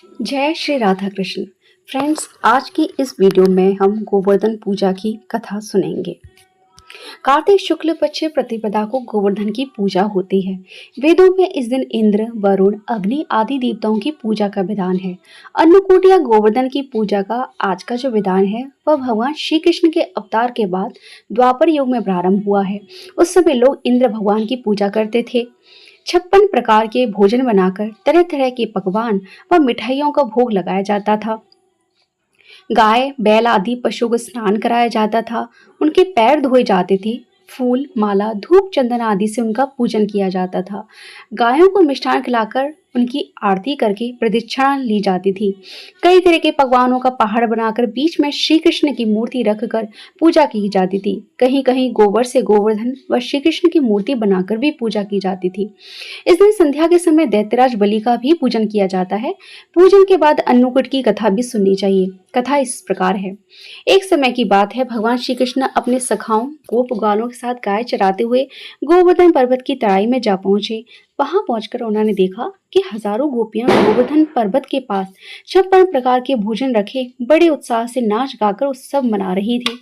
जय श्री राधा कृष्ण। फ्रेंड्स, आज की इस वीडियो में हम गोवर्धन पूजा की कथा सुनेंगे। कार्तिक शुक्ल पक्ष प्रतिपदा को गोवर्धन की पूजा होती है। वेदों में इस दिन इंद्र, वरुण, अग्नि आदि देवताओं की पूजा का विधान है। अन्नकूट या गोवर्धन की पूजा का आज का जो विधान है वह भगवान श्री कृष्ण के अवतार के बाद द्वापर युग में प्रारंभ हुआ है। उस समय लोग इंद्र भगवान की पूजा करते थे। 56 प्रकार के भोजन बनाकर तरह तरह के पकवान व मिठाइयों का भोग लगाया जाता था। गाय, बैल आदि पशुओं को स्नान कराया जाता था। उनके पैर धोए जाते थे। फूल, माला, धूप, चंदन आदि से उनका पूजन किया जाता था। गायों को मिष्ठान खिलाकर उनकी आरती करके प्रदक्षिणा ली जाती थी। कई तरह के पकवानों का पहाड़ बनाकर बीच में श्री कृष्ण की मूर्ति रखकर पूजा की जाती थी। कहीं कहीं गोबर से गोवर्धन व श्री कृष्ण की मूर्ति बनाकर भी पूजा की जाती थी। इस दिन संध्या के समय दैत्यराज बलि का भी पूजन किया जाता है। पूजन के बाद अन्नकूट की कथा भी सुननी चाहिए। कथा इस प्रकार है। एक समय की बात है, भगवान श्री कृष्ण अपने सखाओं गोप ग्वालों के साथ गाय चराते हुए गोवर्धन पर्वत की तराई में जा पहुंचे। वहां पहुंचकर उन्होंने देखा कि हजारों गोपियां गोवर्धन पर्वत के पास 56 प्रकार के भोजन रखे बड़े उत्साह से नाच गाकर उत्सव मना रही थी।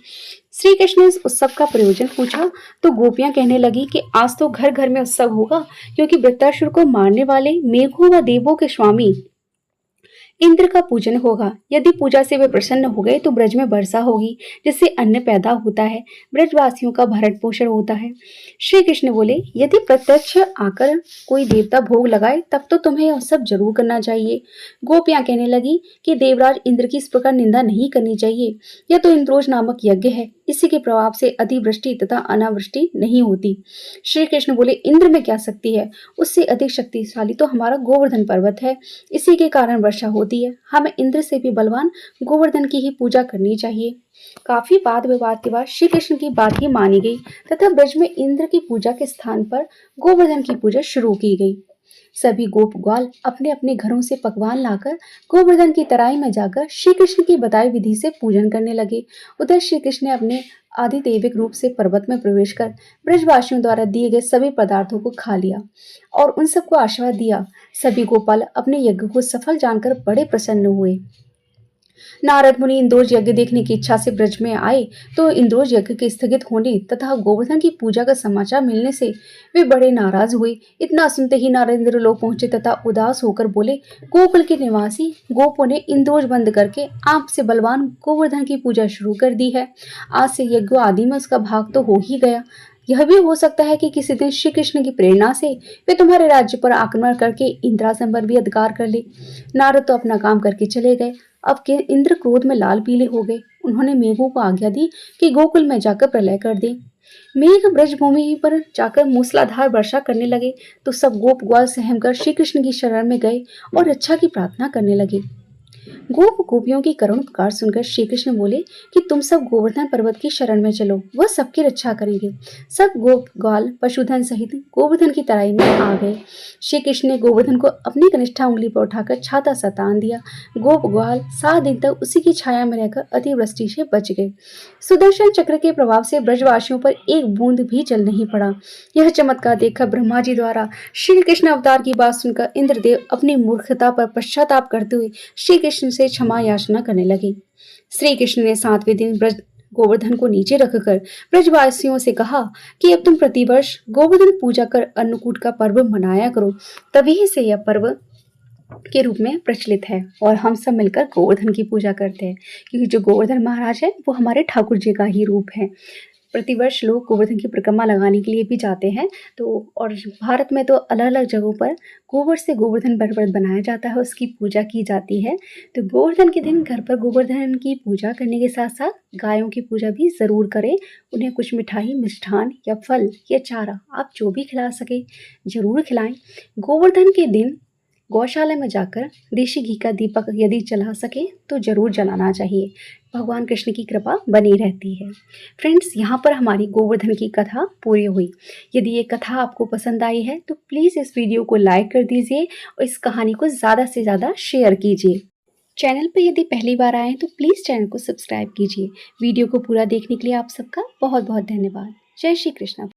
श्री कृष्ण ने इस उत्सव का प्रयोजन पूछा तो गोपियां कहने लगी कि आज तो घर घर में उत्सव होगा, क्योंकि वृत्तासुर को मारने वाले मेघों व देवों के स्वामी इंद्र का पूजन होगा। यदि पूजा से वे प्रसन्न हो गए तो ब्रज में वर्षा होगी, जिससे अन्न पैदा होता है, ब्रजवासियों का भरण पोषण होता है। श्री कृष्ण बोले, यदि प्रत्यक्ष आकर कोई देवता भोग लगाए तब तो तुम्हें यह सब जरूर करना चाहिए। गोपियां कहने लगी कि देवराज इंद्र की इस प्रकार निंदा नहीं करनी चाहिए। यह तो इंद्रोज नामक यज्ञ है, इसी के प्रभाव से अतिवृष्टि तथा अनावृष्टि नहीं होती। श्री कृष्ण बोले, इंद्र में क्या शक्ति है, उससे अधिक शक्तिशाली तो हमारा गोवर्धन पर्वत है, इसी के कारण वर्षा होती है। हमें इंद्र से भी बलवान गोवर्धन की ही पूजा करनी चाहिए। काफी वाद विवाद के बाद श्री कृष्ण की बात ही मानी गई तथा ब्रज में इंद्र की पूजा के स्थान पर गोवर्धन की पूजा शुरू की गई। सभी गोप ग्वाल अपने अपने घरों से पकवान लाकर गोवर्धन की तराई में जाकर श्री कृष्ण की बताई विधि से पूजन करने लगे। उधर श्री कृष्ण ने अपने आदिदेविक रूप से पर्वत में प्रवेश कर ब्रजवासियों द्वारा दिए गए सभी पदार्थों को खा लिया और उन सबको आशीर्वाद दिया। सभी गोपाल अपने यज्ञ को सफल जानकर बड़े प्रसन्न हुए। नारद मुनि इंद्रोज यज्ञ देखने की इच्छा से ब्रज में आए तो इंद्रोज यज्ञ के स्थगित होने तथा गोवर्धन की पूजा का समाचार मिलने से वे बड़े नाराज हुए। इतना सुनते ही नारेंद्र लोग पहुंचे तथा उदास होकर बोले, गोकुल के निवासी गोपों ने इंद्रोज बंद करके आपसे बलवान गोवर्धन की पूजा शुरू कर दी है। आज से यज्ञ आदि में उसका भाग तो हो ही गया। यह भी हो सकता है कि किसी दिन श्री कृष्ण की प्रेरणा से वे तुम्हारे राज्य पर आक्रमण करके इंद्रासन पर भी अधिकार कर ले। नारद तो अपना काम करके चले गए। अब के इंद्र क्रोध में लाल पीले हो गए। उन्होंने मेघों को आज्ञा दी कि गोकुल में जाकर प्रलय कर दे। मेघ ब्रज भूमि पर जाकर मूसलाधार वर्षा करने लगे तो सब गोप ग्वाल सहम कर श्री कृष्ण की शरण में गए और रक्षा की प्रार्थना करने लगे। गोप गोपियों की करुण पुकार सुनकर श्री कृष्ण बोले कि तुम सब गोवर्धन पर्वत की शरण में चलो, वह सबकी रक्षा करेंगे। सब गोप ग्वाल पशुधन सहित गोवर्धन की तराई में आ गए। श्री कृष्ण ने गोवर्धन को अपनी कनिष्ठा उंगली पर उठाकर छाता सा तान दिया। गोप ग्वाल 7 दिन तक उसी की छाया में रहकर अतिवृष्टि से बच गए। सुदर्शन चक्र के प्रभाव से ब्रजवासियों पर एक बूंद भी जल नहीं पड़ा। यह चमत्कार देखकर ब्रह्मा जी द्वारा श्री कृष्ण अवतार की बात सुनकर इंद्रदेव अपनी मूर्खता पर पश्चाताप करते हुए श्री कृष्ण से क्षमा याचना करने लगे। श्री कृष्ण ने 7वें दिन ब्रज गोवर्धन को नीचे रखकर ब्रजवासियों से कहा कि अब तुम प्रतिवर्ष गोवर्धन पूजा कर अन्नकूट का पर्व मनाया करो। तभी से यह पर्व के रूप में प्रचलित है और हम सब मिलकर गोवर्धन की पूजा करते हैं, क्योंकि जो गोवर्धन महाराज है वो हमारे ठाकुर जी का ही रूप है। प्रतिवर्ष लोग गोवर्धन की परिक्रमा लगाने के लिए भी जाते हैं। तो और भारत में तो अलग अलग जगहों पर गोबर से गोवर्धन पर्वत बनाया जाता है, उसकी पूजा की जाती है। तो गोवर्धन के दिन घर पर गोवर्धन की पूजा करने के साथ साथ गायों की पूजा भी ज़रूर करें। उन्हें कुछ मिठाई, मिष्ठान या फल या चारा आप जो भी खिला सके ज़रूर खिलाएं। गोवर्धन के दिन गौशाला में जाकर देशी घी का दीपक यदि जला सके तो जरूर जलाना चाहिए। भगवान कृष्ण की कृपा बनी रहती है। फ्रेंड्स, यहाँ पर हमारी गोवर्धन की कथा पूरी हुई। यदि ये कथा आपको पसंद आई है तो प्लीज़ इस वीडियो को लाइक कर दीजिए और इस कहानी को ज़्यादा से ज़्यादा शेयर कीजिए। चैनल पर यदि पहली बार आए तो प्लीज़ चैनल को सब्सक्राइब कीजिए। वीडियो को पूरा देखने के लिए आप सबका बहुत बहुत धन्यवाद। जय श्री कृष्ण।